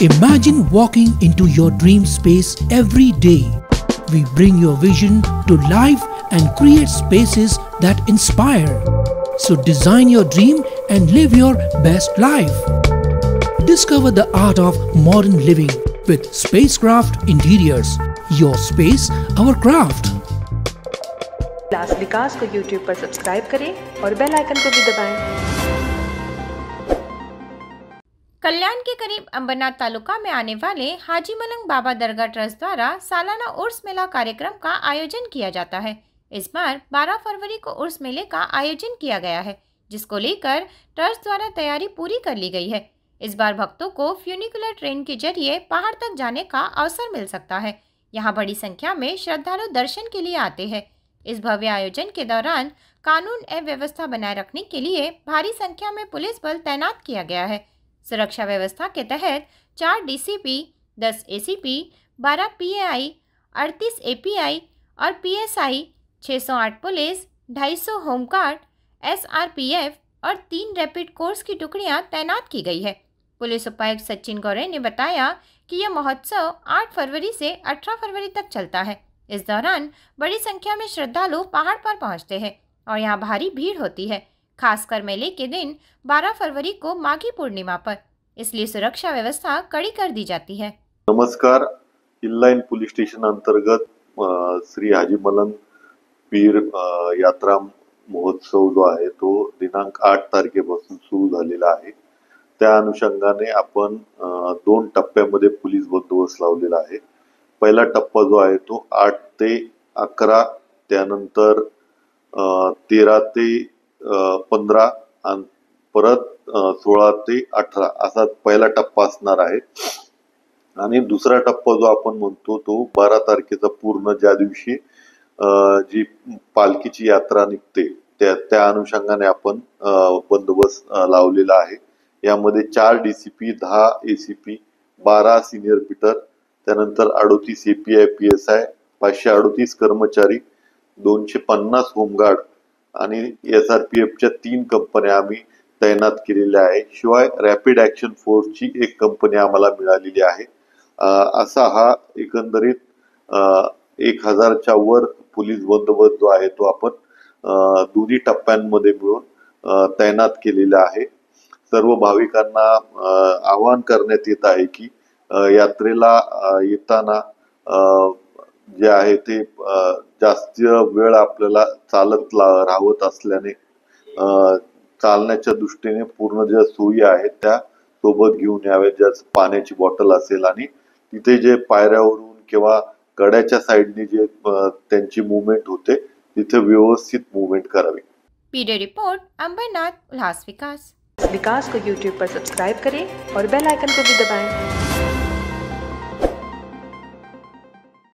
Imagine walking into your dream space every day. We bring your vision to life and create spaces that inspire. So design your dream and live your best life. Discover the art of modern living with Spacecraft Interiors. Your space, our craft. उल्लास विकास को YouTube पर subscribe करें और bell icon को भी दबाएं। कल्याण के करीब अंबरनाथ तालुका में आने वाले हाजी मलंग बाबा दरगाह ट्रस्ट द्वारा सालाना उर्स मेला कार्यक्रम का आयोजन किया जाता है। इस बार 12 फरवरी को उर्स मेले का आयोजन किया गया है, जिसको लेकर ट्रस्ट द्वारा तैयारी पूरी कर ली गई है। इस बार भक्तों को फ्यूनिकुलर ट्रेन के जरिए पहाड़ तक जाने का अवसर मिल सकता है। यहाँ बड़ी संख्या में श्रद्धालु दर्शन के लिए आते हैं। इस भव्य आयोजन के दौरान कानून एवं व्यवस्था बनाए रखने के लिए भारी संख्या में पुलिस बल तैनात किया गया है। सुरक्षा व्यवस्था के तहत 4 डीसीपी, 10 एसीपी, 12 पीएआई, 38 एपीआई और पीएसआई, 608 पुलिस, 250 होमगार्ड, एसआरपीएफ और 3 रैपिड कोर्स की टुकड़ियां तैनात की गई है। पुलिस उपायुक्त सचिन गौरे ने बताया कि यह महोत्सव 8 फरवरी से 18 फरवरी तक चलता है। इस दौरान बड़ी संख्या में श्रद्धालु पहाड़ पर पहुंचते हैं और यहां भारी भीड़ होती है, खासकर मेले के दिन 12 फरवरी को माघी पूर्णिमा पर। इसलिए सुरक्षा व्यवस्था कड़ी कर दी जाती है। नमस्कार। इनलाइन पोलीस स्टेशन अंतर्गत श्री हाजी मलंग पीर यात्रा महोत्सव जो आहे तो दिनांक 8 तारखेपासून सुरू झालेला आहे। त्या अनुषंगाने आपण 2 टप्प्यामध्ये पोलीस बंदोबस्त लावलेला आहे। पहिला टप्पा जो आहे तो 8 ते 11, त्यानंतर 13 ते 15 आणि परत 16 ते 18 असा पहिला टप्पा असणार आहे। आणि दुसरा टप्पा जो आपण म्हणतो तो 12 तारखेचा पूर्ण, ज्या दिवशी जी पालखीची यात्रा निघते त्या अनुषंगाने आपण बंदोबस्त लावलेला आहे। यामध्ये 4 डीसीपी, 10 एसीपी, 12 सिनियर पीटर, त्यानंतर 38 एपीआय पीएसआय, 538 कर्मचारी, 250 होमगार्ड आणि एसआरपीएफच्या 3 कंपन्या आम्ही तैनात केलेल्या आहे। शिवाय रॅपिड ऍक्शन फोर्सची एक कंपनी आम्हाला मिळालेली आहे। असा हा एकंदरीत 1000च्या वर पोलीस बंदोबस्त जो आहे तो आपण दोन्ही टप्प्यांमध्ये मिळून तैनात केलेला आहे। सर्व भाविकांना आवाहन करण्यात येत आहे की यात्रेला येताना जे आहे ते जास्त वेळ आपल्याला चालत राहत असल्याने चालण्याच्या दृष्टीने पूर्ण ज्या सोयी आहेत त्या सोबत घेऊन याव्यात, ज्यात पाण्याची बॉटल असेल आणि तिथे जे पायऱ्यावरून किंवा कड्याच्या साइडने जे त्यांची मूवमेंट होते तिथे व्यवस्थित मूवमेंट करावी। पीडे रिपोर्ट, अंबरनाथ, उल्लास विकास। विकास को YouTube पर सब्सक्राइब करें और बेल आइकन को भी दबाएं।